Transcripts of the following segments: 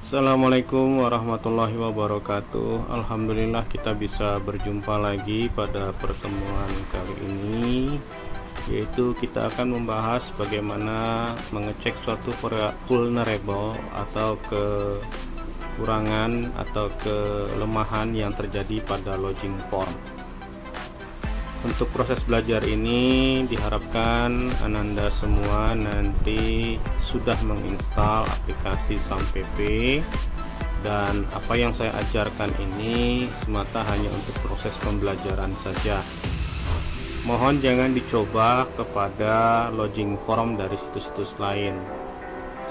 Assalamualaikum warahmatullahi wabarakatuh. Alhamdulillah kita bisa berjumpa lagi pada pertemuan kali ini, yaitu kita akan membahas bagaimana mengecek suatu vulnerable atau kekurangan atau kelemahan yang terjadi pada login form. Untuk proses belajar ini diharapkan Ananda semua nanti sudah menginstal aplikasi SAMPP, dan apa yang saya ajarkan ini semata hanya untuk proses pembelajaran saja. Mohon jangan dicoba kepada login form dari situs-situs lain.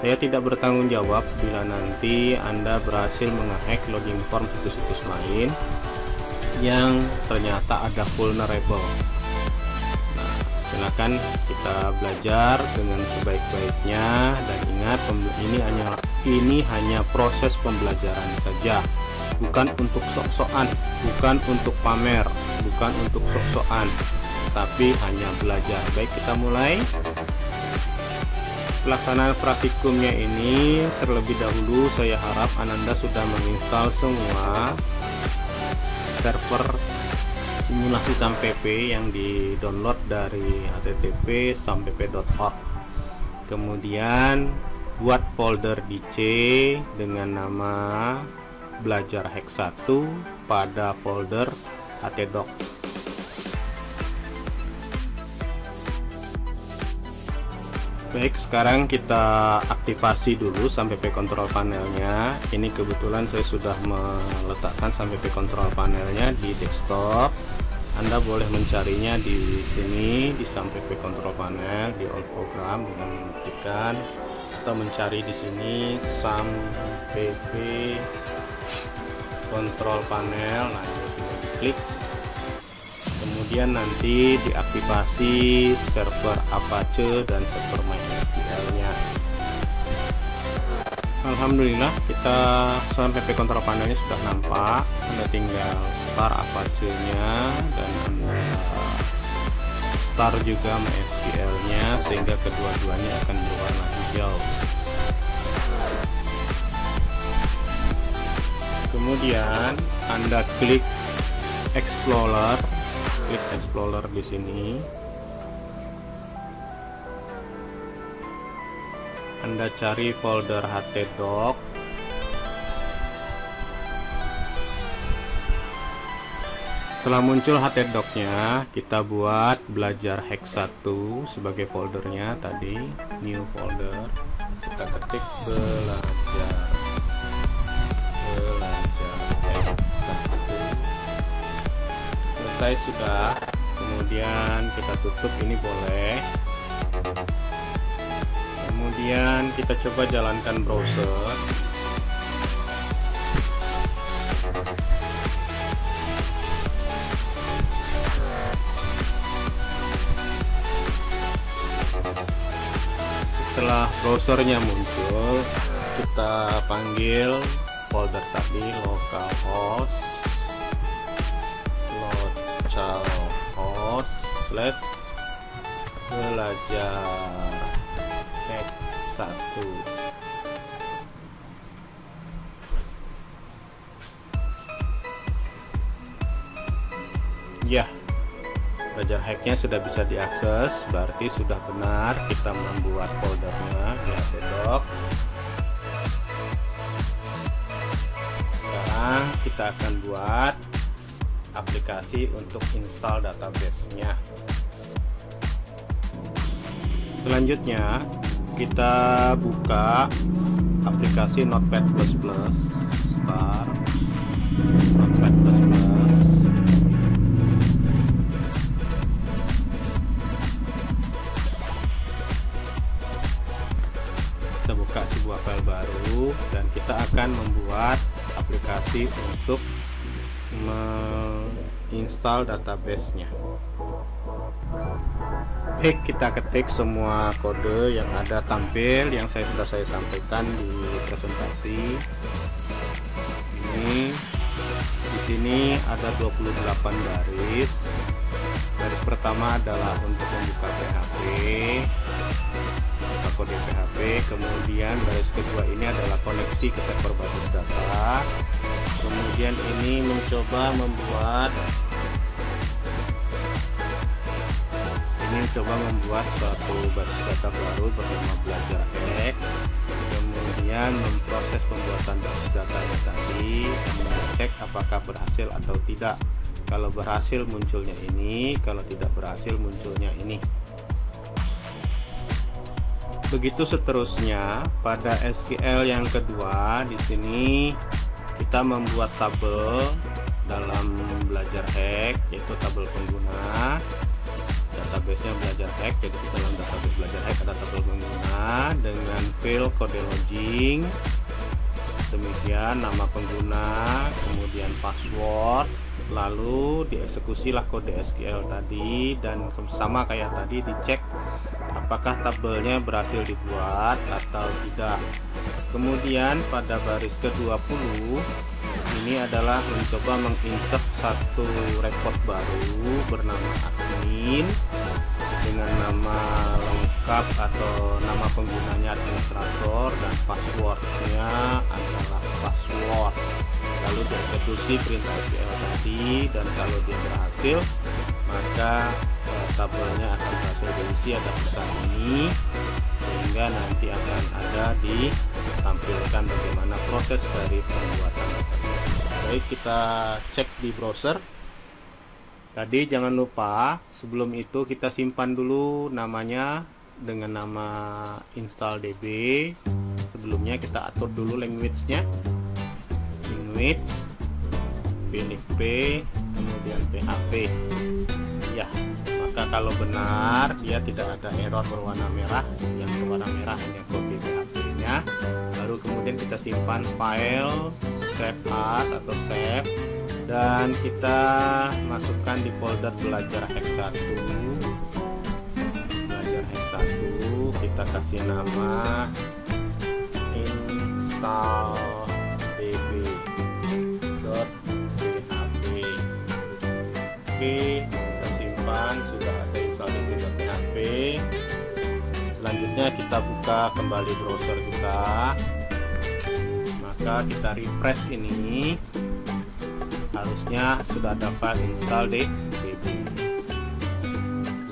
Saya tidak bertanggung jawab bila nanti Anda berhasil menghack login form situs-situs lain yang ternyata ada vulnerable. Nah, silakan kita belajar dengan sebaik-baiknya, dan ingat, ini hanya proses pembelajaran saja, bukan untuk sok-sokan, bukan untuk pamer, bukan untuk sok-sokan, tapi hanya belajar. Baik, kita mulai. Pelaksanaan praktikumnya ini terlebih dahulu saya harap Ananda sudah menginstal semua server simulasi SAMPP yang di-download dari http://sampp.org. Kemudian buat folder DC dengan nama belajar hack 1 pada folder htdoc. Baik, sekarang kita aktifasi dulu SAMPP control panelnya. Ini kebetulan saya sudah meletakkan SAMPP control panelnya di desktop. Anda boleh mencarinya di sini di SAMPP control panel di all program dengan mengetikkan atau mencari di sini SAMPP control panel. Nah, ini tinggal diklik. Kemudian nanti diaktifasi server Apache dan server MySQL-nya. Alhamdulillah, kita SAMPP control panelnya sudah nampak. Anda tinggal start Apache-nya dan Anda start juga MySQL-nya, sehingga kedua-duanya akan berwarna hijau. Kemudian Anda klik Explorer. Klik Explorer di sini. Anda cari folder htdoc. Setelah muncul htdoc-nya, kita buat belajar hack 1 sebagai foldernya tadi, new folder. Kita ketik belajar hack 1. Selesai sudah, kemudian kita tutup ini boleh. Kemudian kita coba jalankan browser. Setelah browsernya muncul, kita panggil folder tadi localhost /belajar hack 1. Ya, belajar hacknya sudah bisa diakses, berarti sudah benar kita membuat foldernya di htdoc. Sekarang kita akan buat aplikasi untuk install database-nya. Selanjutnya kita buka aplikasi Notepad++, start Notepad++. Kita buka sebuah file baru dan kita akan membuat aplikasi untuk menginstal database-nya. Baik, kita ketik semua kode yang ada tampil yang sudah saya sampaikan di presentasi ini. Di sini ada 28 garis. Garis pertama adalah untuk membuka PHP, kode PHP. kemudian baris kedua ini adalah koneksi ke server basis data. Kemudian ini mencoba membuat suatu basis data baru bernama belajar X. Kemudian memproses pembuatan basis datanya tadi dan mengecek apakah berhasil atau tidak. Kalau berhasil munculnya ini, kalau tidak berhasil munculnya ini. Begitu seterusnya. Pada SQL yang kedua di sini kita membuat tabel dalam belajar X, yaitu tabel pengguna. Database-nya belajar X, jadi di dalam database belajar X ada tabel pengguna dengan field kode login. Demikian nama pengguna, kemudian password, lalu dieksekusilah kode SQL tadi, dan sama kayak tadi dicek apakah tabelnya berhasil dibuat atau tidak. Kemudian pada baris ke-20 ini adalah mencoba menginsert satu record baru bernama admin dengan nama lengkap atau nama penggunanya administrator dan passwordnya adalah password. Lalu dieksekusi perintah SQL tadi, dan kalau dia berhasil maka tabelnya akan berhasil diisi, ada pesan ini, sehingga nanti akan ada ditampilkan bagaimana proses dari pembuatan database. Baik, kita cek di browser. Tadi jangan lupa sebelum itu kita simpan dulu namanya dengan nama install db. Sebelumnya kita atur dulu language-nya, language PHP, kemudian PHP. Ya, maka kalau benar dia tidak ada error berwarna merah, yang berwarna merah hanya kode PHP-nya. Lalu kemudian kita simpan file save as atau save, dan kita masukkan di folder belajar X1. Belajar X1 kita kasih nama install db.php. Oke, kita simpan, sudah ada install db.php. Selanjutnya kita buka kembali browser kita, maka kita refresh ini, harusnya sudah ada file install db.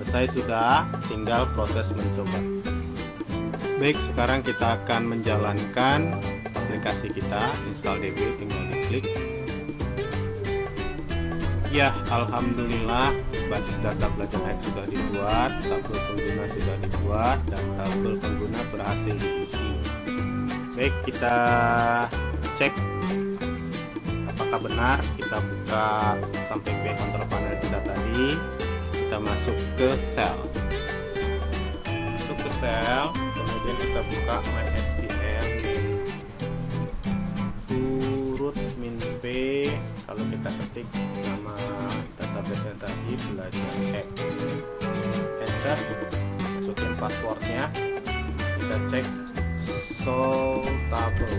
Selesai sudah, tinggal proses mencoba. Baik, sekarang kita akan menjalankan aplikasi kita install db, tinggal diklik. Ya, alhamdulillah basis data belajar X sudah dibuat, tabel pengguna sudah dibuat, dan tabel pengguna berhasil diisi. Baik, kita cek apakah benar. Kita buka sampai control panel kita tadi, kita masuk ke cell, kemudian kita buka MySQL turut min p. Kalau kita ketik nama database nya tadi belajar X, enter, masukin passwordnya, kita cek show table.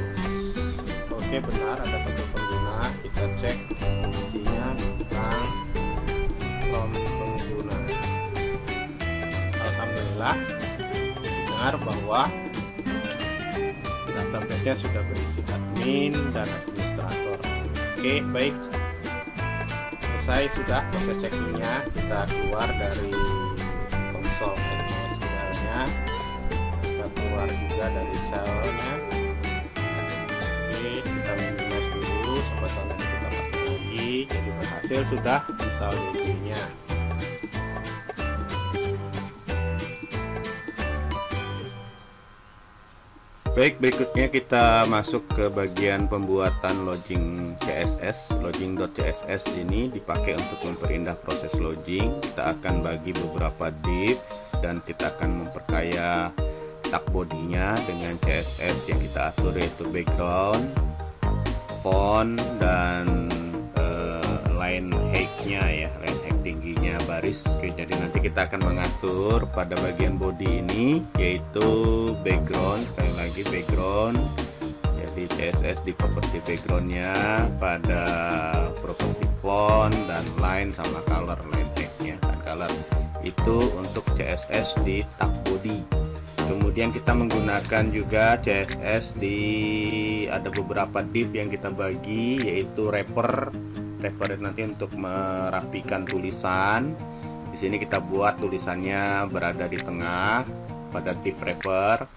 Oke, benar ada tabel pengguna. Kita cek isinya tentang from pengguna. Alhamdulillah benar bahwa database-nya sudah berisi admin dan administrator. Oke, baik, selesai sudah proses checkingnya. Kita keluar dari konsol SQL-nya, kita keluar juga dari cell-nya. Oke, kita minimize dulu sampai nanti kita pakai lagi. Jadi berhasil sudah install db-nya. Baik, berikutnya kita masuk ke bagian pembuatan login CSS. Login.css ini dipakai untuk memperindah proses login. Kita akan bagi beberapa div dan kita akan memperkaya tag bodinya dengan CSS yang kita atur, yaitu background, font, dan line height-nya ya, line height tingginya baris. Oke, jadi nanti kita akan mengatur pada bagian body ini, yaitu background. Sekali lagi background, jadi CSS di properti backgroundnya, pada properti font dan line sama color, line height-nya dan color itu untuk CSS di tag body. Kemudian Kemudian kita menggunakan juga CSS di ada beberapa div yang kita bagi, yaitu wrapper nanti untuk merapikan tulisan. Di sini kita buat tulisannya berada di tengah pada div wrapper.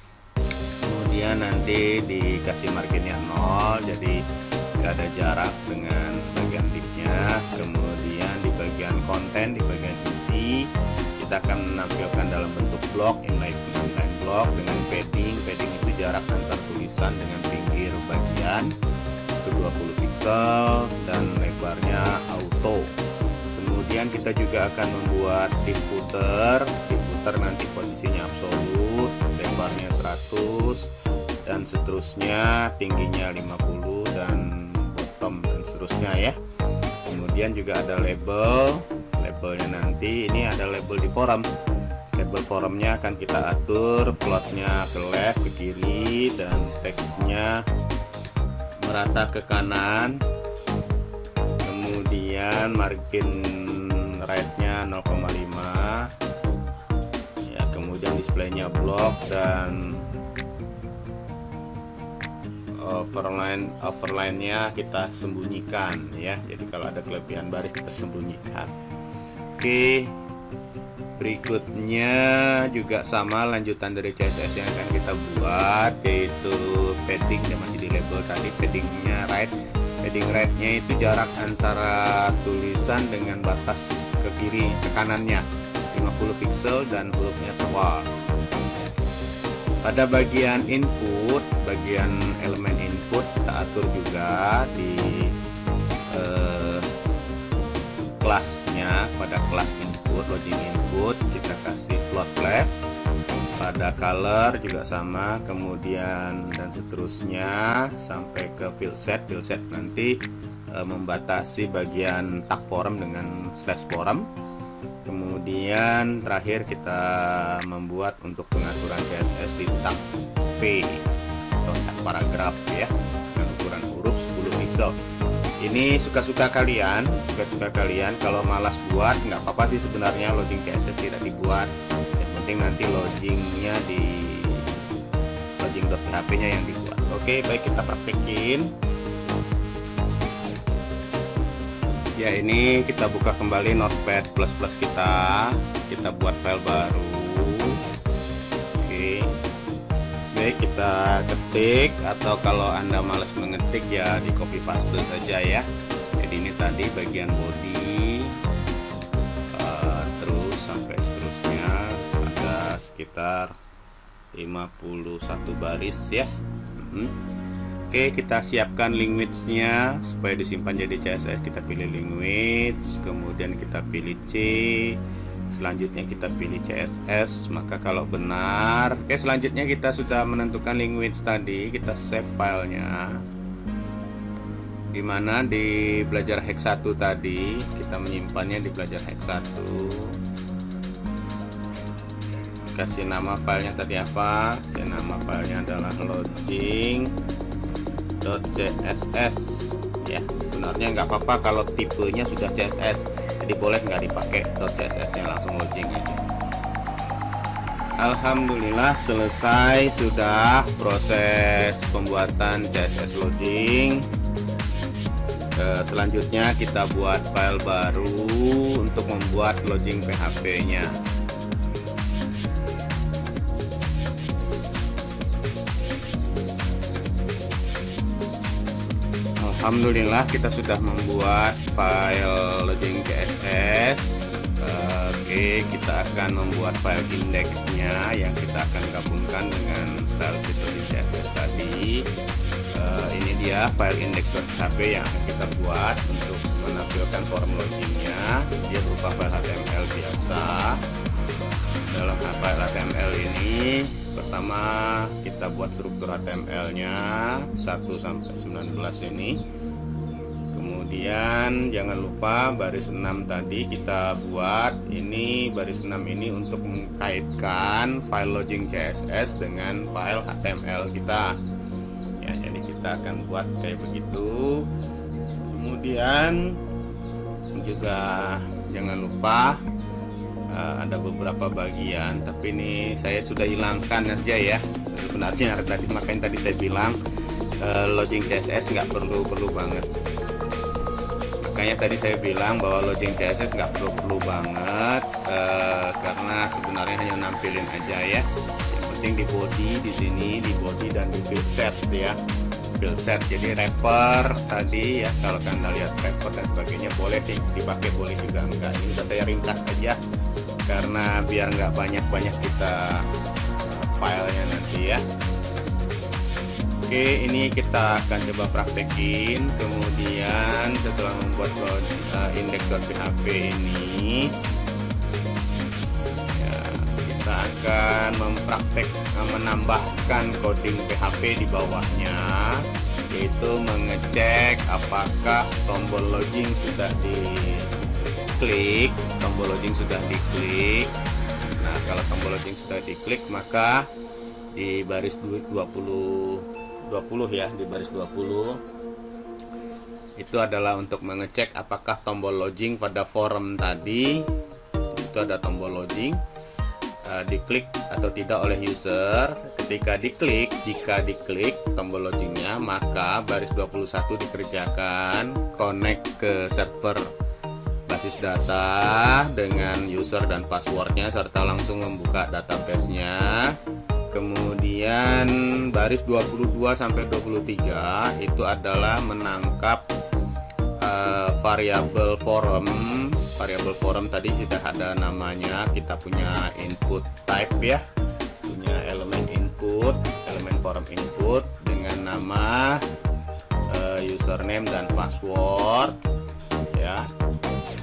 Kemudian nanti dikasih marginnya 0, jadi nggak ada jarak dengan bagian divnya. Kemudian di bagian konten, di bagian isi, kita akan menampilkan dalam bentuk blok, inline blok dengan padding itu jarak antar tulisan dengan pinggir bagian ke 20 pixel dan lebarnya auto. Kemudian kita juga akan membuat div footer nanti posisinya absolut, lebarnya 100 dan seterusnya, tingginya 50 dan bottom dan seterusnya ya. Kemudian juga ada labelnya nanti, ini ada label di forum. Label forumnya akan kita atur floatnya ke left, ke kiri, dan teksnya merata ke kanan. Kemudian margin right-nya 0,5 ya. Kemudian displaynya block dan overline-nya kita sembunyikan ya. Jadi kalau ada kelebihan baris kita sembunyikan. Oke, berikutnya juga sama lanjutan dari CSS yang akan kita buat, yaitu padding yang masih di label tadi. Padding right-nya itu jarak antara tulisan dengan batas ke kiri, ke kanannya 50 pixel dan hurufnya tebal. Pada bagian input, bagian elemen input kita atur juga di kelasnya. Pada kelas input, login input, kita kasih float left. Pada color juga sama, kemudian dan seterusnya sampai ke field set nanti membatasi bagian tag forum dengan slash forum. Kemudian terakhir kita membuat untuk pengaturan CSS di tag P atau tag paragraf ya, dengan ukuran huruf 10 pixel. Ini suka-suka kalian. Kalau malas buat nggak apa-apa sih sebenarnya, loading CSS tidak dibuat. Yang penting nanti loadingnya di loading.php-nya yang dibuat. Oke, baik, kita praktekin. Ya, ini kita buka kembali Notepad++ kita buat file baru. Oke, baik, kita ketik, atau kalau Anda malas mengetik ya di copy paste saja ya. Jadi ini tadi bagian body, terus sampai seterusnya ada sekitar 51 baris ya. Oke, kita siapkan language-nya supaya disimpan jadi CSS. Kita pilih language, kemudian kita pilih C, selanjutnya kita pilih CSS. Maka kalau benar, oke, selanjutnya kita sudah menentukan language tadi, kita save filenya. Dimana di belajar hex 1 tadi kita menyimpannya di belajar hex 1. Kasih nama filenya tadi apa? Kasih nama filenya adalah loading.css ya. Sebenarnya nggak apa-apa kalau tipenya sudah CSS, jadi boleh nggak dipakai .css nya, langsung loading aja. Alhamdulillah selesai sudah proses pembuatan CSS loading. Selanjutnya kita buat file baru untuk membuat loading PHP nya. Alhamdulillah kita sudah membuat file loading CSS. Oke, kita akan membuat file index-nya yang kita akan gabungkan dengan style sheet loading CSS tadi. Ini dia file index.php yang akan kita buat untuk menampilkan form loadingnya. Dia berupa file HTML biasa. Dalam file HTML ini pertama kita buat struktur HTML-nya 1 sampai 19 ini. Kemudian jangan lupa baris 6 tadi kita buat. Ini baris 6 ini untuk mengkaitkan file loading CSS dengan file HTML kita. Ya, jadi kita akan buat kayak begitu. Kemudian juga jangan lupa ada beberapa bagian, tapi ini saya sudah hilangkan aja ya. Sebenarnya tadi makanya tadi saya bilang login CSS nggak perlu banget. Makanya tadi saya bilang bahwa login CSS nggak perlu banget, karena sebenarnya hanya nampilin aja ya. Yang penting di body, di sini di body dan di build set ya. Build set, jadi wrapper tadi ya, kalau Anda lihat wrapper dan sebagainya boleh sih dipakai, boleh juga enggak. Ini bisa saya ringkas aja karena biar nggak banyak kita filenya nanti ya. Oke, ini kita akan coba praktekin. Kemudian setelah membuat index.php ini ya, kita akan menambahkan coding PHP di bawahnya, yaitu mengecek apakah tombol login sudah diklik. Nah, kalau tombol login sudah diklik, maka di baris 20 ya, di baris 20 itu adalah untuk mengecek apakah tombol login pada forum tadi itu ada tombol login diklik atau tidak oleh user. Ketika diklik, jika diklik tombol logingnya, maka baris 21 dikerjakan, connect ke server basis data dengan user dan passwordnya serta langsung membuka database-nya. Kemudian baris 22 sampai 23 itu adalah menangkap variabel forum. Variabel forum tadi sudah ada namanya, kita punya input type ya, punya elemen input, elemen forum input dengan nama username dan password ya,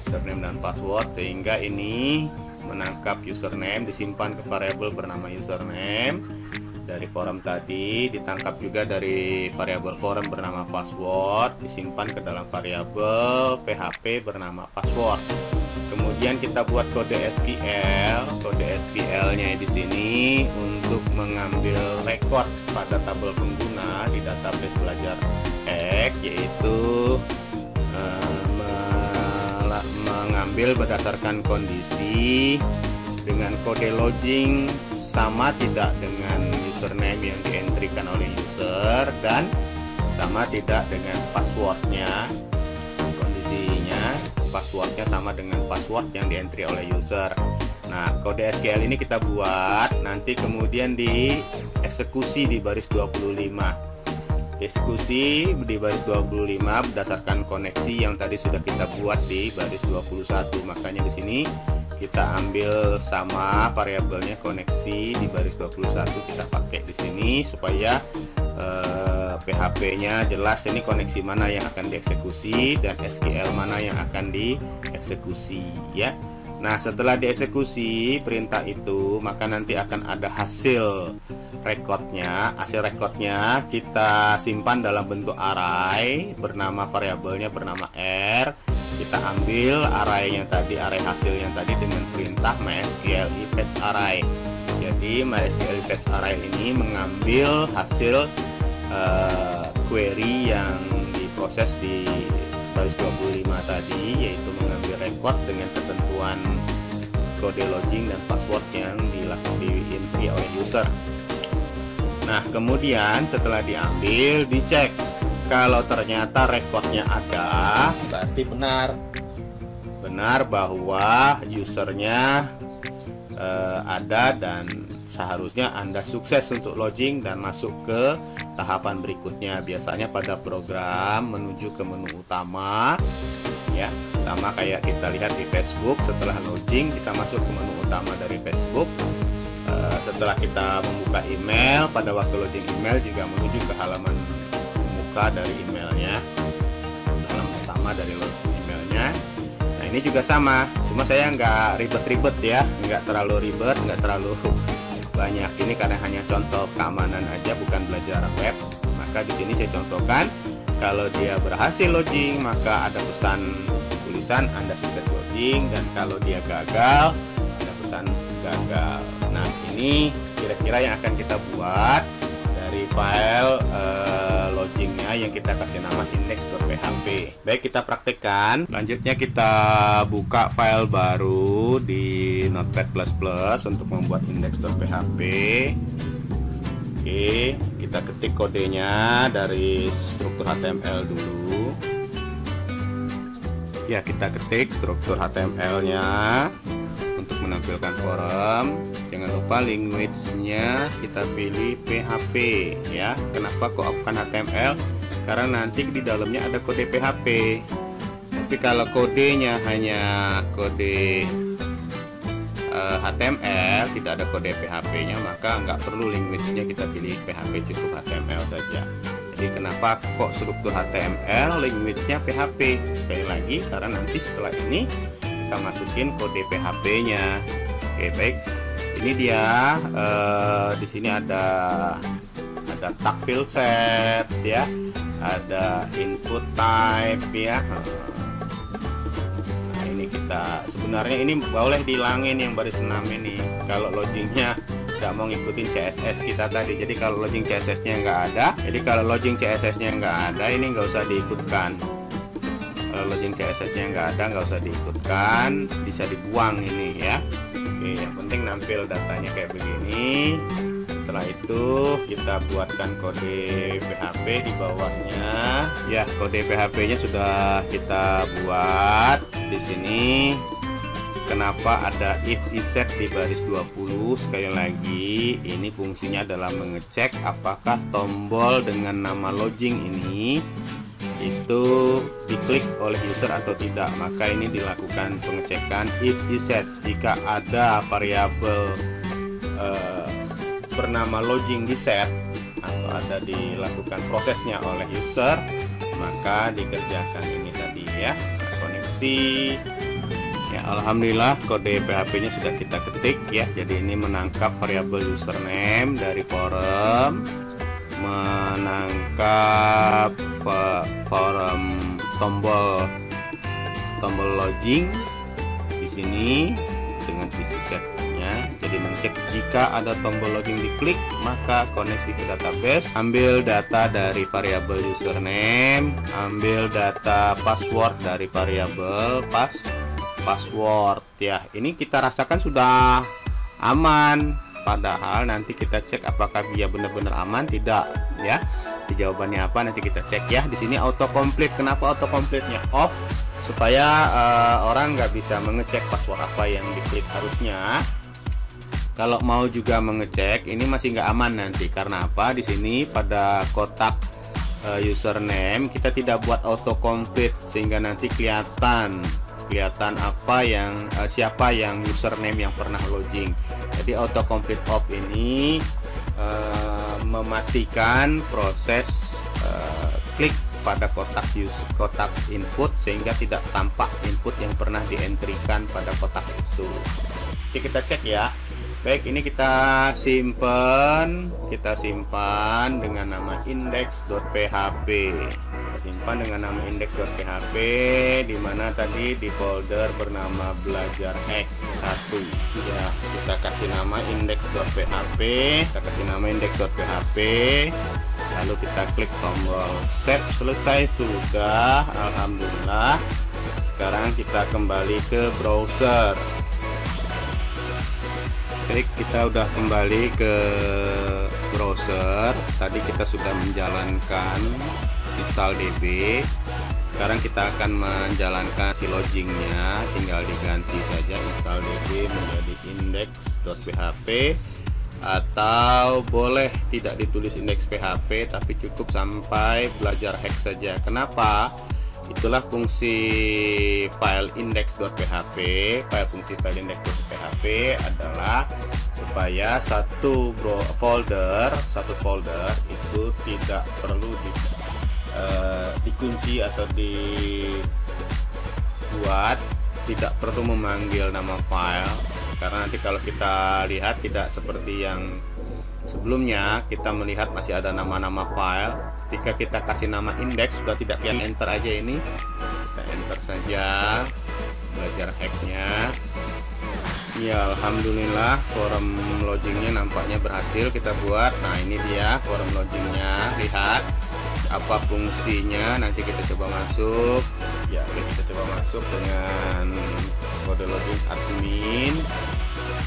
username dan password, sehingga ini menangkap username, disimpan ke variabel bernama username dari forum tadi, ditangkap juga dari variabel forum bernama password, disimpan ke dalam variabel PHP bernama password. Kemudian kita buat kode SQL. Kode SQL-nya di sini untuk mengambil record pada tabel pengguna di database belajar X, yaitu mengambil berdasarkan kondisi dengan kode login sama tidak dengan username yang dientrikan oleh user dan sama tidak dengan passwordnya. Kondisinya passwordnya sama dengan password yang dientry oleh user. Nah, kode SQL ini kita buat, nanti kemudian dieksekusi di baris 25. Eksekusi di baris 25 berdasarkan koneksi yang tadi sudah kita buat di baris 21. Makanya di sini kita ambil sama variabelnya koneksi di baris 21, kita pakai di sini supaya PHP-nya jelas ini koneksi mana yang akan dieksekusi dan SQL mana yang akan dieksekusi ya. Nah, setelah dieksekusi perintah itu, maka nanti akan ada hasil recordnya. Hasil recordnya kita simpan dalam bentuk array bernama variabelnya bernama R. Kita ambil array-nya tadi, array hasilnya tadi dengan perintah mysql fetch array. Jadi mysql fetch array ini mengambil hasil query yang diproses di baris 25 tadi, yaitu mengambil record dengan ketentuan kode login dan password yang di-entry oleh user. Nah, kemudian setelah diambil, dicek. Kalau ternyata recordnya ada, berarti benar bahwa usernya ada dan seharusnya Anda sukses untuk login dan masuk ke tahapan berikutnya. Biasanya pada program menuju ke menu utama ya, sama kayak kita lihat di Facebook. Setelah login kita masuk ke menu utama dari Facebook. Setelah kita membuka email, pada waktu login email juga menuju ke halaman muka dari emailnya, halaman utama dari emailnya. Nah, ini juga sama, cuma saya nggak ribet-ribet ya, nggak terlalu ribet, nggak terlalu banyak. Ini karena hanya contoh keamanan aja, bukan belajar web. Maka di sini saya contohkan, kalau dia berhasil login maka ada pesan tulisan Anda sukses login, dan kalau dia gagal ada pesan gagal. Nah, ini kira-kira yang akan kita buat dari dari file logingnya yang kita kasih nama index.php. Baik, kita praktekkan. Selanjutnya kita buka file baru di Notepad++ untuk membuat index.php. Oke, kita ketik kodenya dari struktur HTML dulu. Ya, kita ketik struktur HTML-nya untuk menampilkan forum. Jangan lupa language-nya kita pilih PHP ya. Kenapa kok bukan HTML? Karena nanti di dalamnya ada kode PHP. Tapi kalau kodenya hanya kode HTML, tidak ada kode PHP-nya, maka nggak perlu language-nya kita pilih PHP, cukup HTML saja. Jadi kenapa kok struktur HTML, language-nya PHP? Sekali lagi, karena nanti setelah ini kita masukin kode PHP-nya. Oke, baik. Ini dia. Di sini ada tag field set ya, ada input type ya. Ini kita sebenarnya ini boleh dihilangin yang baris 6 ini kalau loggingnya nggak mau ngikutin CSS kita tadi. Jadi kalau logging CSS-nya nggak ada, ini nggak usah diikutkan. Kalau logging CSS-nya nggak ada, nggak usah diikutkan, bisa dibuang ini ya. Oke, yang penting nampil datanya kayak begini. Setelah itu kita buatkan kode PHP di bawahnya. Ya, kode PHP-nya sudah kita buat di sini. Kenapa ada if iset di baris 20? Sekali lagi, ini fungsinya adalah mengecek apakah tombol dengan nama login ini itu diklik oleh user atau tidak. Maka ini dilakukan pengecekan if iset. Jika ada variabel bernama login di set atau ada dilakukan prosesnya oleh user, maka dikerjakan ini tadi ya, koneksi ya. Alhamdulillah kode PHP-nya sudah kita ketik ya. Jadi ini menangkap variabel username dari forum, menangkap forum tombol login di sini dengan isi setnya. Jadi mengecek jika ada tombol login diklik, maka koneksi ke database, ambil data dari variabel username, ambil data password dari variabel password ya. Ini kita rasakan sudah aman, padahal nanti kita cek apakah dia benar-benar aman tidak ya. Di jawabannya apa nanti kita cek ya. Di sini autocomplete. Kenapa autocomplete-nya off? Supaya orang nggak bisa mengecek password apa yang diklik. Harusnya kalau mau juga mengecek ini masih nggak aman nanti. Karena apa? Di sini pada kotak username kita tidak buat autocomplete sehingga nanti kelihatan apa yang siapa yang username yang pernah login. Jadi autocomplete off ini mematikan proses klik pada kotak input sehingga tidak tampak input yang pernah dientrikan pada kotak itu. Jadi kita cek ya. Baik, ini kita simpan dengan nama index.php. Kita simpan dengan nama index.php di mana tadi di folder bernama belajar hack 1. Ya, kita kasih nama index.php. Lalu kita klik tombol save. Selesai sudah, alhamdulillah. Sekarang kita kembali ke browser. Klik, kita udah kembali ke browser. Tadi kita sudah menjalankan install DB. Sekarang kita akan menjalankan si loggingnya. Tinggal diganti saja install DB menjadi index.php, atau boleh tidak ditulis index.php tapi cukup sampai belajar hack saja. Kenapa? Itulah fungsi file index.php. Fungsi file index.php adalah supaya satu folder itu tidak perlu dikunci atau dibuat, tidak perlu memanggil nama file. Karena nanti kalau kita lihat tidak seperti yang sebelumnya, kita melihat masih ada nama-nama file. Ketika kita kasih nama index sudah tidak kelihatan, enter aja ini. Kita enter saja belajar hacknya. Ya, alhamdulillah forum logingnya nampaknya berhasil kita buat. Nah, ini dia forum logingnya. Lihat apa fungsinya. Nanti kita coba masuk. Ya, kita coba masuk dengan kode login admin.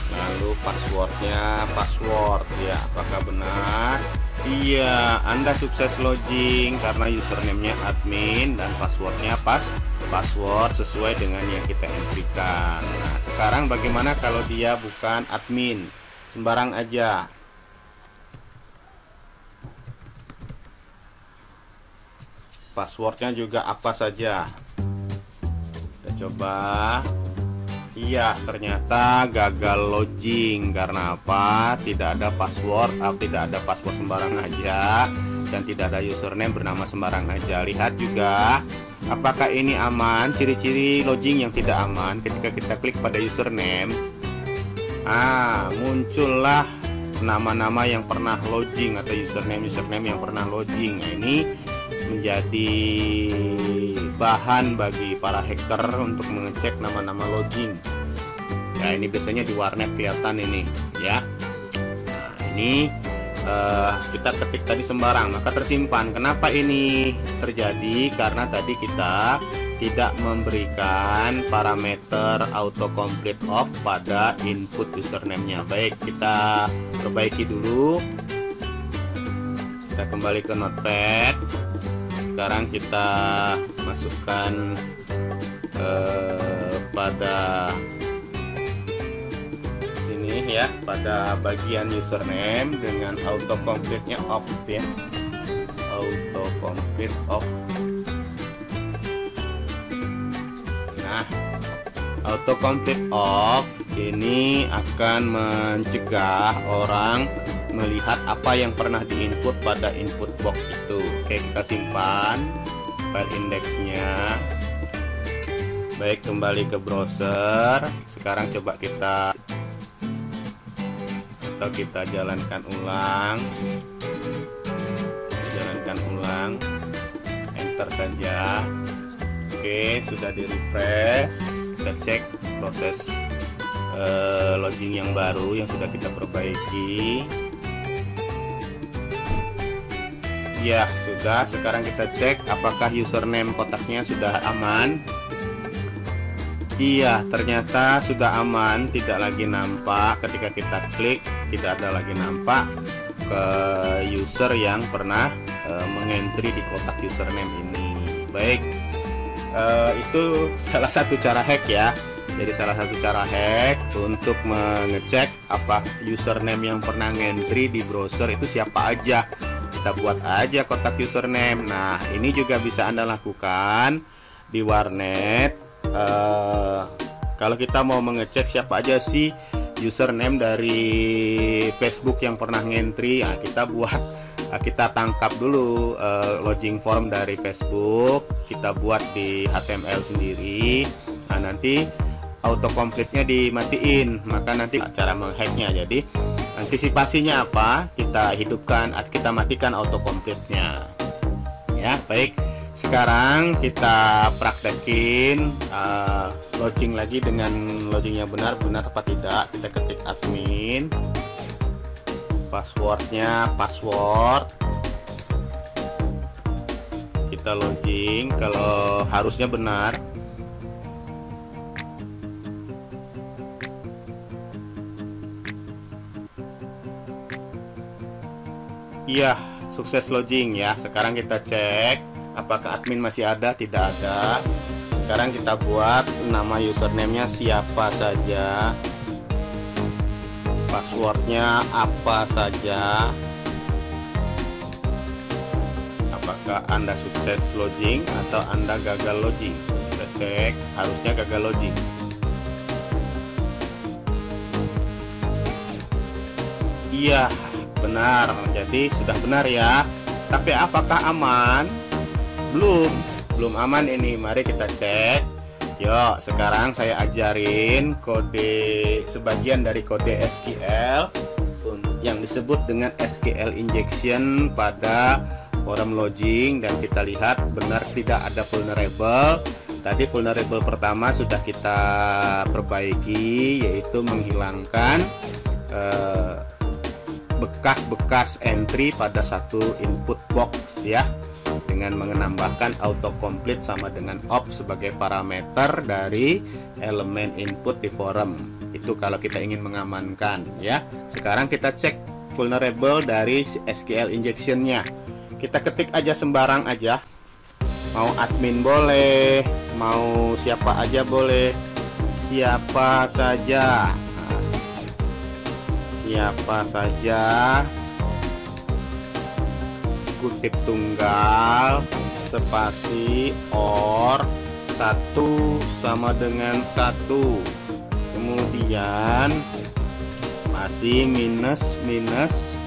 Lalu passwordnya password ya, apakah benar? Iya, Anda sukses login karena username-nya admin dan passwordnya password sesuai dengan yang kita entrikan. Nah, sekarang bagaimana kalau dia bukan admin, sembarang aja? Passwordnya juga apa saja? Kita coba. Iya, ternyata gagal login. Karena apa? Tidak ada password, tidak ada password sembarang aja, dan tidak ada username bernama sembarang aja. Lihat juga, apakah ini aman? Ciri-ciri login yang tidak aman ketika kita klik pada username, muncullah nama-nama yang pernah login atau username yang pernah login. Nah, ini menjadi bahan bagi para hacker untuk mengecek nama-nama login. Ya, ini biasanya di warnet kelihatan ini ya. Nah, ini kita ketik tadi sembarang maka tersimpan. Kenapa ini terjadi? Karena tadi kita tidak memberikan parameter autocomplete off pada input username-nya. Baik, kita perbaiki dulu. Kita kembali ke notepad. Sekarang kita masukkan pada sini ya, pada bagian username dengan autocomplete-nya off ya. Autocomplete off. Nah, autocomplete off ini akan mencegah orang melihat apa yang pernah diinput pada input box itu. Oke, kita simpan file indeksnya. Baik, kembali ke browser. Sekarang coba kita jalankan ulang. Enter saja. Oke, sudah di refresh. Kita cek proses login yang baru yang sudah kita perbaiki. Ya, sudah. Sekarang kita cek apakah username kotaknya sudah aman. Iya, ternyata sudah aman, tidak lagi nampak ketika kita klik, tidak ada lagi nampak ke user yang pernah mengentry di kotak username ini. Baik, itu salah satu cara hack ya. Jadi salah satu cara hack untuk mengecek apa username yang pernah ngentry di browser itu siapa aja. Kita buat aja kotak username. Nah, ini juga bisa Anda lakukan di warnet. Kalau kita mau mengecek siapa aja sih username dari Facebook yang pernah ngentry, nah, kita tangkap dulu login form dari Facebook, kita buat di HTML sendiri. Nah, nanti autocomplete-nya dimatiin, maka nanti cara menghacknya. Jadi antisipasinya apa? Kita hidupkan, kita matikan autocomplete-nya. Ya, baik. Sekarang kita praktekin login lagi dengan login yang benar apa tidak. Kita ketik admin, passwordnya password. Kita login, kalau harusnya benar. Iya, sukses login ya. Sekarang kita cek apakah admin masih ada, tidak ada. Sekarang kita buat nama username-nya siapa saja, passwordnya apa saja. Apakah Anda sukses login atau Anda gagal login? Kita cek, harusnya gagal login. Iya, benar. Jadi sudah benar ya. Tapi apakah aman? Belum aman ini. Mari kita cek. Yuk, sekarang saya ajarin sebagian dari kode SQL yang disebut dengan SQL injection pada forum login, dan kita lihat benar tidak ada vulnerable. tadi vulnerable pertama sudah kita perbaiki, yaitu menghilangkan bekas-bekas entry pada satu input box ya, dengan menambahkan autocomplete sama dengan op sebagai parameter dari elemen input di forum. Itu kalau kita ingin mengamankan ya. Sekarang kita cek vulnerable dari SQL injection-nya. Kita ketik aja sembarang aja, mau admin boleh, mau siapa aja boleh, siapa saja, siapa saja, kutip tunggal, spasi, or, 1 sama dengan 1, kemudian spasi minus minus,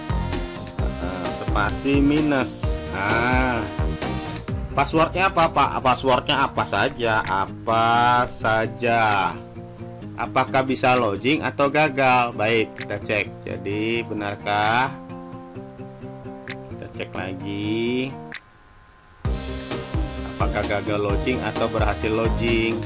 spasi minus. Passwordnya apa Pak? Passwordnya apa saja? Apa saja? Apakah bisa login atau gagal? Baik, kita cek. Jadi benarkah? Kita cek lagi. Apakah gagal login atau berhasil login?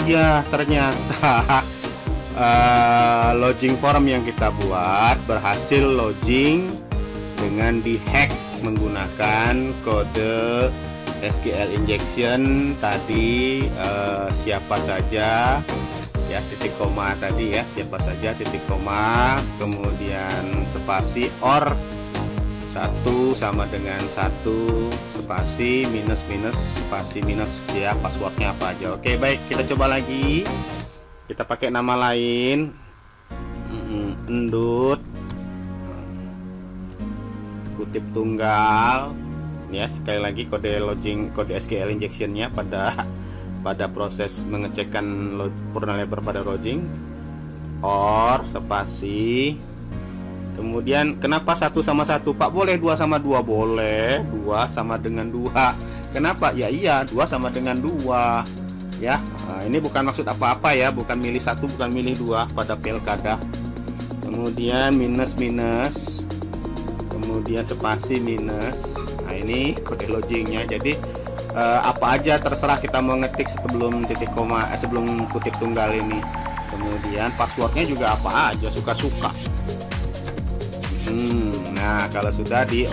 Iya, ternyata login form yang kita buat berhasil login dengan dihack menggunakan kode SQL injection tadi. Siapa saja ya, titik koma tadi ya, siapa saja titik koma, kemudian spasi or 1 sama dengan 1, spasi minus minus, spasi minus ya, passwordnya apa aja. Oke, baik, kita coba lagi. Kita pakai nama lain, endut, kutip tunggal ya. Sekali lagi kode login, kode SQL injection-nya pada proses mengecekkan vulnerable pada login, or spasi, kemudian kenapa 1 sama 1 Pak? Boleh 2 sama 2, boleh 2 sama dengan 2. Kenapa? Ya iya, 2 sama dengan 2 ya. Ini bukan maksud apa-apa ya, bukan milih 1, bukan milih 2 pada pilkada. Kemudian minus minus, kemudian spasi minus. Nah, ini kode logingnya. Jadi apa aja terserah kita mau ngetik sebelum titik koma, sebelum kutip tunggal ini. Kemudian passwordnya juga apa aja, suka-suka. Nah, kalau sudah di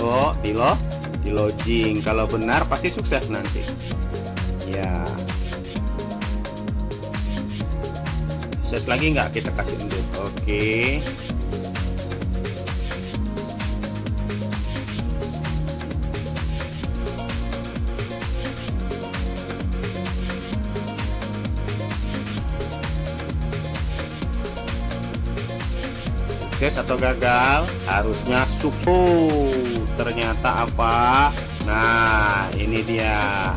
login, kalau benar pasti sukses nanti ya. Sukses lagi nggak, kita kasih endut. Oke. Sukses atau gagal? Harusnya sukses. Ternyata apa? Nah, ini dia.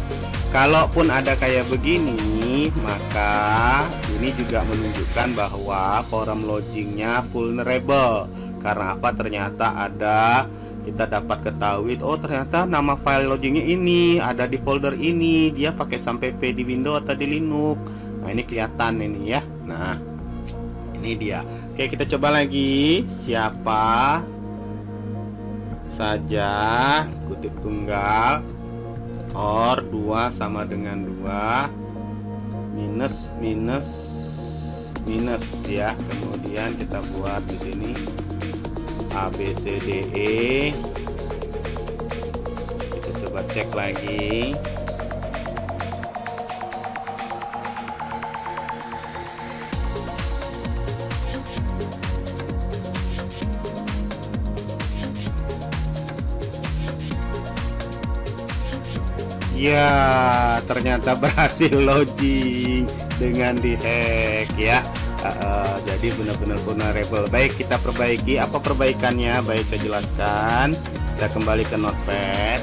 Kalaupun ada kayak begini, maka ini juga menunjukkan bahwa forum logingnya vulnerable. Karena apa? Ternyata ada, kita dapat ketahui, oh ternyata nama file logingnya ini ada di folder ini, dia pakai sampai P di Windows atau di Linux. Nah, ini kelihatan ini ya. Nah, ini dia. Oke, kita coba lagi. Siapa saja, kutip tunggal, or 2 sama dengan 2, minus minus minus ya. Kemudian kita buat di sini A B C D E. Kita coba cek lagi. Ya, ternyata berhasil login dengan dihack ya. Jadi benar-benar vulnerable. Baik, kita perbaiki. Apa perbaikannya? Baik, saya jelaskan. Kita kembali ke Notepad.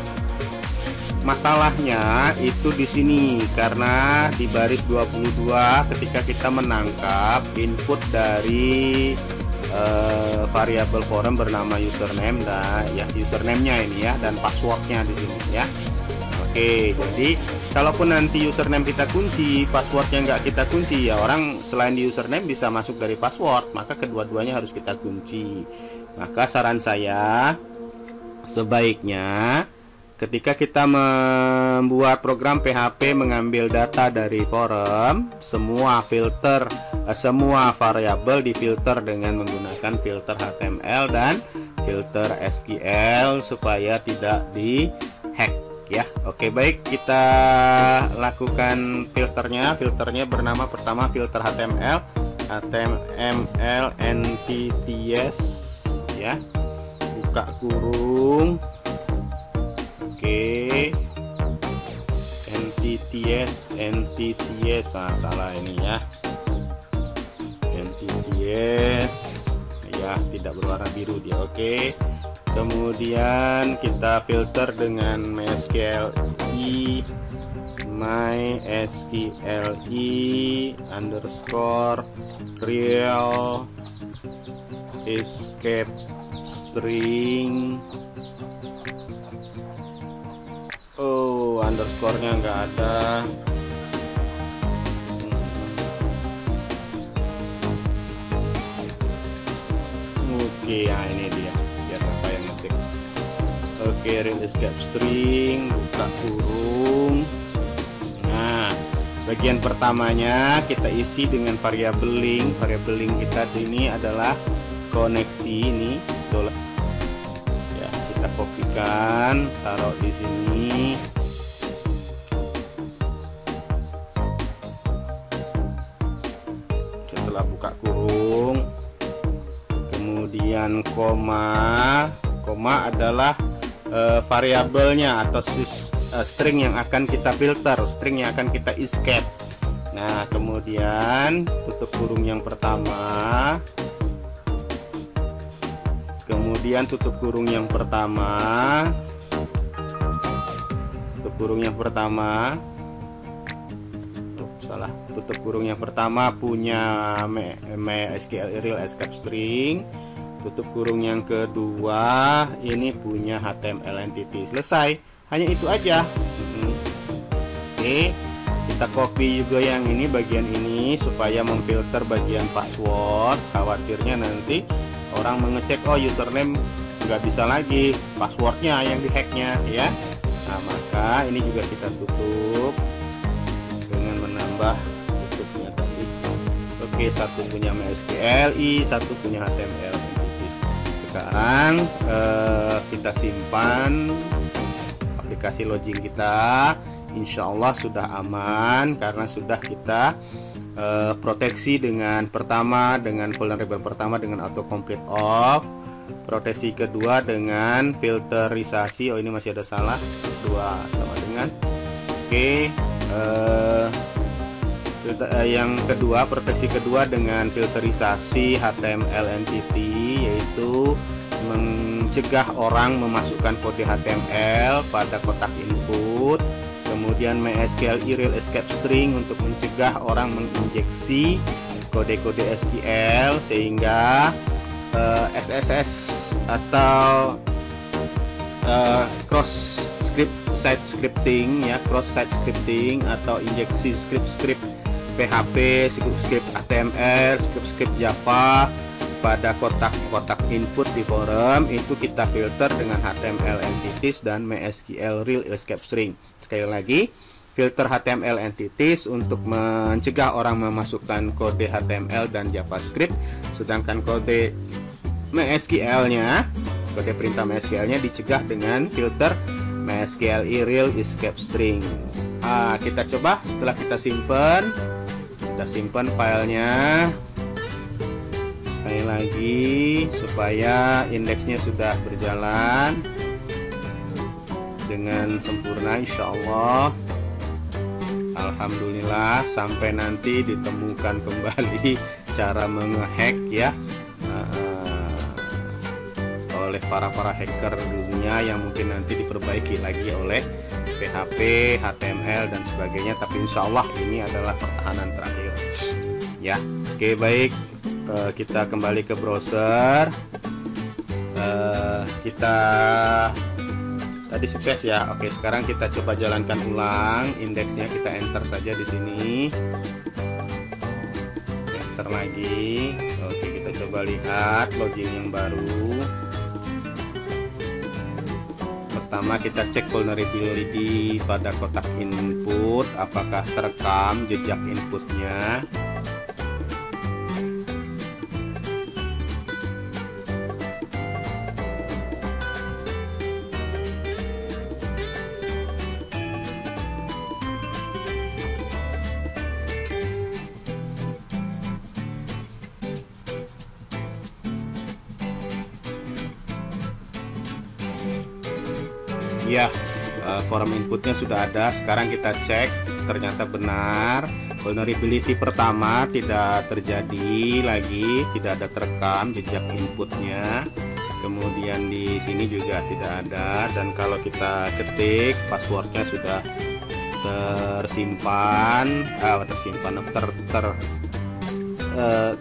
Masalahnya itu di sini karena di baris 22 ketika kita menangkap input dari variabel forum bernama username, dan ya username-nya ini ya, dan passwordnya di sini ya. Oke, jadi kalaupun nanti username kita kunci, passwordnya nggak kita kunci, ya orang selain di username bisa masuk dari password, maka kedua-duanya harus kita kunci. Maka saran saya, sebaiknya ketika kita membuat program PHP mengambil data dari forum, semua filter, semua variabel difilter dengan menggunakan filter HTML dan filter SQL supaya tidak di-hack ya. Oke, baik, kita lakukan filternya. Filternya bernama pertama filter HTML entities ya. Buka kurung. Oke. Entities. Salah ini ya. Entities ya, tidak berwarna biru dia. Oke. Kemudian kita filter dengan MySQLi underscore real escape string. Oh, underscore-nya nggak ada. Oke, ya ini dia. Biar apa yang ngetik. Oke, real escape string, buka kurung. Nah, bagian pertamanya kita isi dengan variabel link. Variabel link kita ini adalah koneksi ini. Ya, kita kopikan, taruh di sini. Setelah buka kurung, kemudian koma adalah variabelnya atau string yang akan kita filter, string yang akan kita escape. Nah, kemudian tutup kurung yang pertama, kemudian tutup kurung yang pertama, tutup kurung yang pertama punya MySQL real escape string. Tutup kurung yang kedua ini punya HTML entity. Selesai, hanya itu aja. Oke, kita copy juga yang ini, bagian ini, supaya memfilter bagian password. Khawatirnya nanti orang mengecek, oh username nggak bisa lagi, passwordnya yang dihacknya ya. Nah, maka ini juga kita tutup dengan menambah tutupnya tadi. Oke, satu punya MySQLi, satu punya HTML entities. Sekarang kita simpan aplikasi login kita. Insya Allah sudah aman karena sudah kita proteksi dengan pertama, dengan vulnerable pertama dengan autocomplete off, proteksi kedua dengan filterisasi. Oh, ini masih ada salah, dua sama dengan. Oke, yang kedua, proteksi kedua dengan filterisasi HTML entity, yaitu mencegah orang memasukkan kode HTML pada kotak input. Kemudian MySQL real escape string untuk mencegah orang menginjeksi kode-kode SQL sehingga SSS atau cross site scripting ya, cross site scripting atau injeksi script PHP, script HTML, script Java pada kotak-kotak input di forum itu kita filter dengan HTML entities dan MySQL real escape string. Sekali lagi, filter HTML entities untuk mencegah orang memasukkan kode HTML dan JavaScript, sedangkan kode MySQL-nya, kode perintah MySQL-nya dicegah dengan filter MySQL real escape string. Kita coba setelah kita simpan filenya sekali lagi supaya indeksnya sudah berjalan dengan sempurna. Insya Allah, alhamdulillah, sampai nanti ditemukan kembali cara menghack ya oleh para hacker dunia, yang mungkin nanti diperbaiki lagi oleh PHP, HTML dan sebagainya. Tapi insya Allah ini adalah pertahanan terakhir ya. Oke, baik, kita kembali ke browser. Kita Tadi sukses ya. Oke, sekarang kita coba jalankan ulang. Indeksnya kita enter saja di sini. Enter lagi. Oke, kita coba lihat login yang baru. Pertama kita cek vulnerability pada kotak input, apakah terekam jejak inputnya. Ya, form inputnya sudah ada. Sekarang kita cek, ternyata benar. Vulnerability pertama tidak terjadi lagi, tidak ada terekam jejak inputnya. Kemudian di sini juga tidak ada. Dan kalau kita ketik, passwordnya sudah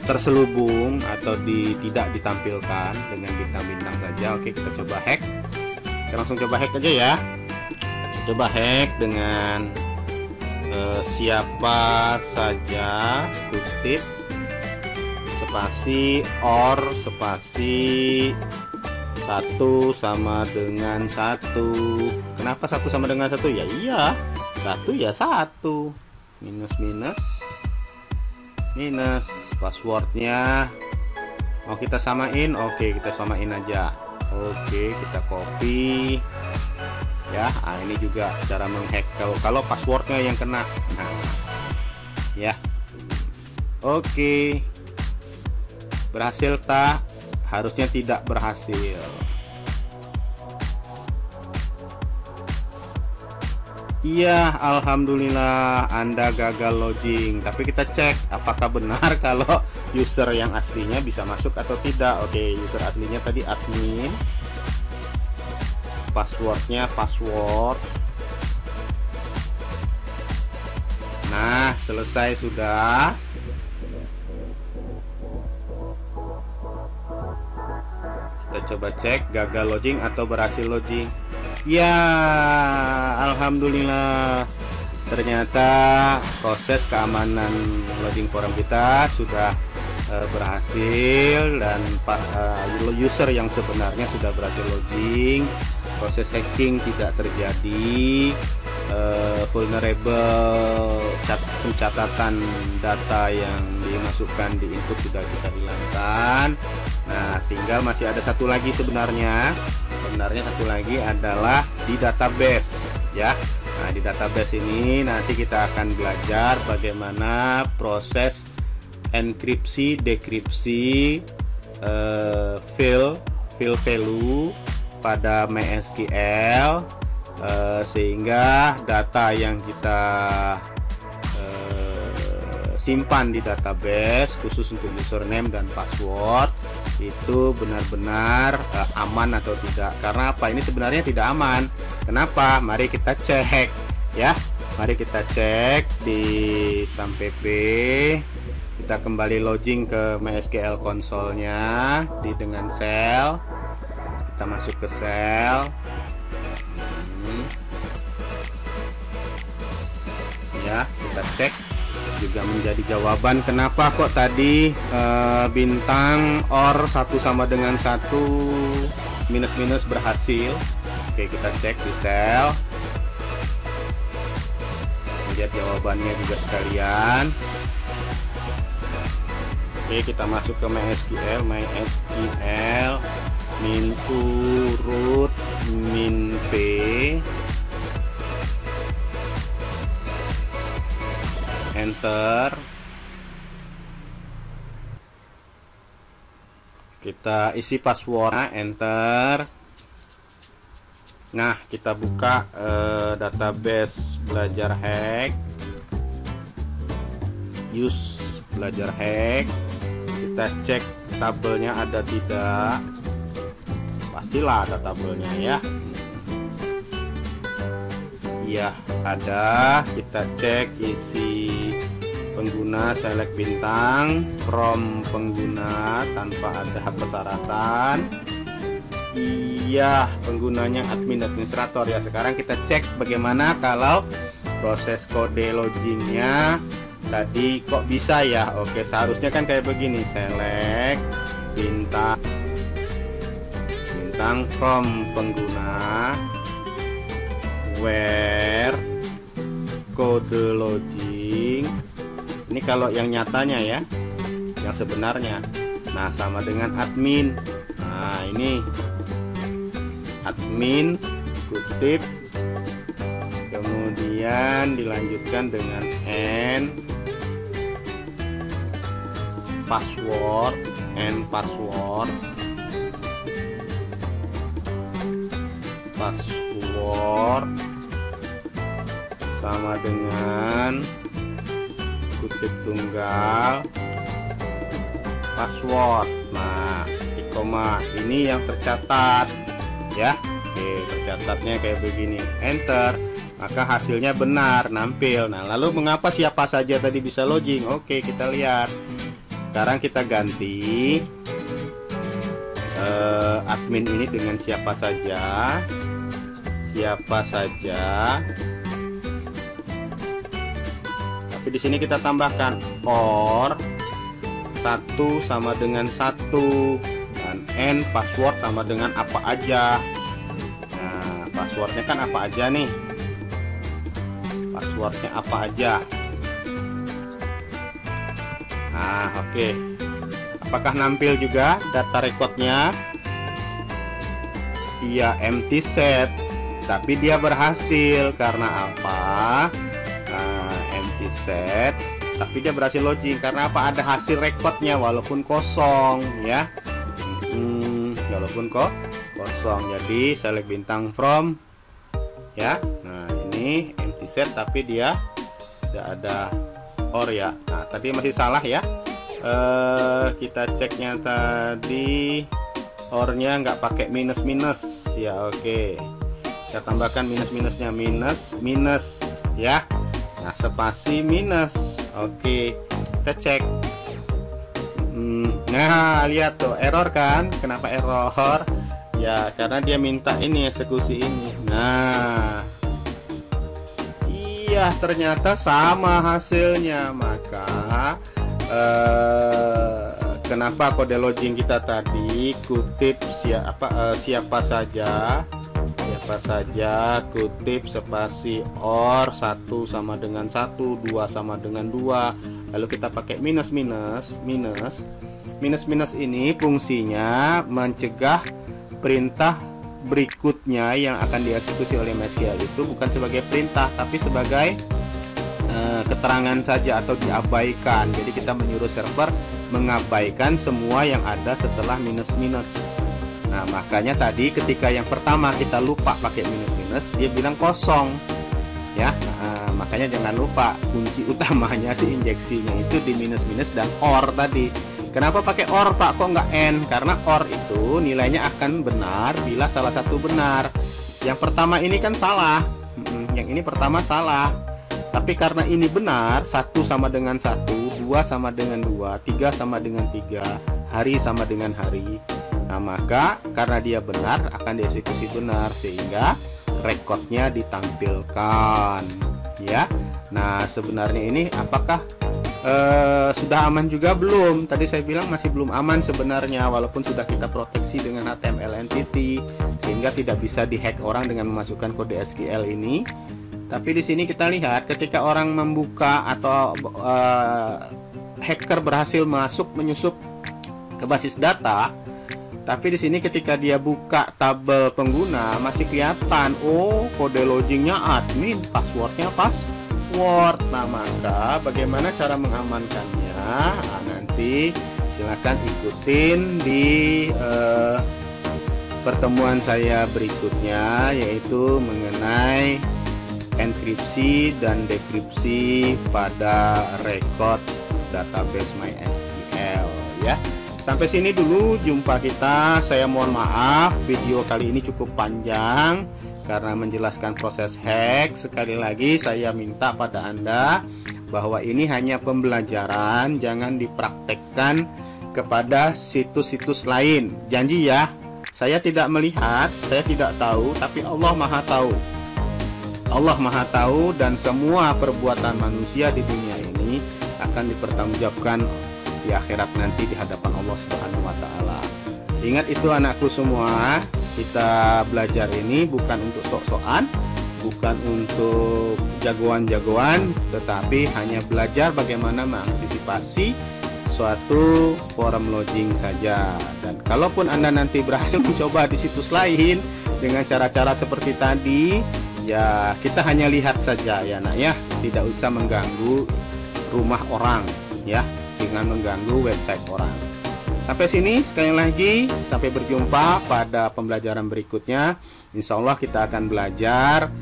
terselubung atau tidak ditampilkan dengan bintang-bintang saja. Oke, kita coba hack. Kita langsung coba hack aja ya. Coba hack dengan siapa saja, kutip, spasi, or, spasi, 1 sama dengan 1. Kenapa 1 sama dengan 1? Ya iya, 1 ya 1. Minus minus minus. Passwordnya mau kita samain. Oke, kita samain aja. Oke, kita copy ya. Ini juga cara menghack kalau passwordnya yang kena. Nah, ya. Oke, berhasil tak? Harusnya tidak berhasil. Iya, alhamdulillah Anda gagal login. Tapi kita cek apakah benar kalau user yang aslinya bisa masuk atau tidak. Oke, user aslinya tadi admin. Passwordnya password. Nah, selesai sudah. Kita coba cek gagal login atau berhasil login. Ya, alhamdulillah. Ternyata proses keamanan login forum kita sudah berhasil dan user yang sebenarnya sudah berhasil login. Proses hacking tidak terjadi. Vulnerable pencatatan data yang dimasukkan di input sudah kita hilangkan. Nah, tinggal masih ada satu lagi sebenarnya satu lagi adalah di database ya. Nah, di database ini nanti kita akan belajar bagaimana proses enkripsi, dekripsi file value pada MySQL sehingga data yang kita simpan di database khusus untuk username dan password itu benar-benar aman atau tidak. Karena apa? Ini sebenarnya tidak aman. Kenapa? Mari kita cek ya. Mari kita cek di SAMPP. Kita kembali login ke MySQL console-nya dengan shell. Kita masuk ke shell. Ya, kita cek. Juga menjadi jawaban kenapa kok tadi bintang or 1 sama dengan 1 minus berhasil. Oke, kita cek di shell. Lihat jawabannya juga sekalian. Oke, kita masuk ke MySQL min root min p. Enter. Kita isi password, enter. Nah, kita buka database belajar hack. Use belajar hack. Kita cek tabelnya ada tidak. Pastilah ada tabelnya ya. Ya, ada. Kita cek isi pengguna, select bintang, from pengguna tanpa ada persyaratan. Iya, penggunanya admin administrator ya. Sekarang kita cek bagaimana kalau proses kode loggingnya tadi kok bisa ya. Oke, seharusnya kan kayak begini, select bintang from pengguna, where kode logging. Ini kalau yang nyatanya ya, yang sebenarnya. Nah, sama dengan admin. Nah, ini admin kutip, kemudian dilanjutkan dengan n password sama dengan kutip tunggal password. Nah, koma ini yang tercatat ya. Oke, tercatatnya kayak begini, enter, maka hasilnya benar nampil. Nah, lalu mengapa siapa saja tadi bisa logging? Oke, kita lihat. Sekarang kita ganti admin ini dengan siapa saja. Tapi di sini kita tambahkan or 1 sama dengan 1 dan n password sama dengan apa aja. Nah, passwordnya kan apa aja nih? Passwordnya apa aja? Nah, oke. Apakah nampil juga data recordnya? Iya, empty set, tapi dia berhasil karena apa? Empty set, tapi dia berhasil logging karena apa? Ada hasil recordnya walaupun kosong ya. Walaupun kosong. Jadi select bintang from ya. Nah, ini empty set tapi dia tidak ada or ya. Nah, tadi masih salah ya. Kita ceknya tadi ornya nggak pakai minus ya. Oke, kita tambahkan minusnya minus ya. Nah, spasi minus. Oke, kita cek. Nah, lihat tuh error kan? Kenapa error? Ya karena dia minta ini eksekusi ini. Nah, iya ternyata sama hasilnya. Maka kenapa kode logging kita tadi kutip siapa saja kutip spasi or 1 sama dengan 1, 2 sama dengan 2, lalu kita pakai minus ini fungsinya mencegah perintah berikutnya yang akan dieksekusi oleh MySQL itu bukan sebagai perintah tapi sebagai keterangan saja atau diabaikan. Jadi kita menyuruh server mengabaikan semua yang ada setelah minus. Nah, makanya tadi ketika yang pertama kita lupa pakai minus, dia bilang kosong ya. Nah, makanya jangan lupa kunci utamanya si injeksinya itu di minus dan or tadi. Kenapa pakai or Pak, kok nggak n? Karena or itu nilainya akan benar bila salah satu benar. Yang pertama ini kan salah, yang ini pertama salah. Tapi karena ini benar, 1 sama dengan 1, 2 sama dengan 2, 3 sama dengan 3, hari sama dengan hari. Nah, maka karena dia benar akan dieksekusi benar sehingga rekodnya ditampilkan ya. Nah, sebenarnya ini apakah sudah aman juga belum? Tadi saya bilang masih belum aman sebenarnya, walaupun sudah kita proteksi dengan HTML entity sehingga tidak bisa dihack orang dengan memasukkan kode SQL ini. Tapi di sini kita lihat ketika orang membuka atau hacker berhasil menyusup ke basis data, tapi di sini ketika dia buka tabel pengguna masih kelihatan kode loggingnya admin, passwordnya password. Nah, maka bagaimana cara mengamankannya? Nah, nanti silakan ikutin di pertemuan saya berikutnya, yaitu mengenai enkripsi dan dekripsi pada record database MySQL ya. Sampai sini dulu jumpa kita. Saya mohon maaf video kali ini cukup panjang karena menjelaskan proses hack. Sekali lagi saya minta pada Anda bahwa ini hanya pembelajaran, jangan dipraktekkan kepada situs-situs lain. Janji ya, Saya tidak melihat, saya tidak tahu, tapi Allah Maha tahu. Allah Maha tahu, dan semua perbuatan manusia di dunia ini akan dipertanggungjawabkan di akhirat nanti di hadapan Allah Subhanahu wa taala. Ingat itu anakku semua, kita belajar ini bukan untuk sok-sokan, bukan untuk jagoan-jagoan, tetapi hanya belajar bagaimana mengantisipasi suatu forum lodging saja. Dan kalaupun Anda nanti berhasil mencoba di situs lain dengan cara-cara seperti tadi, ya kita hanya lihat saja ya nak ya, tidak usah mengganggu rumah orang ya, dengan mengganggu website orang. Sampai sini sekali lagi, sampai berjumpa pada pembelajaran berikutnya. Insya Allah kita akan belajar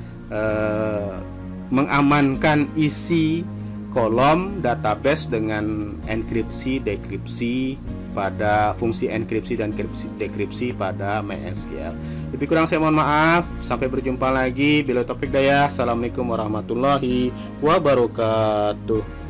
mengamankan isi kolom database dengan enkripsi, dekripsi pada fungsi enkripsi dan dekripsi pada MySQL. Lebih kurang saya mohon maaf. Sampai berjumpa lagi. Bila topik daya. Assalamualaikum warahmatullahi wabarakatuh.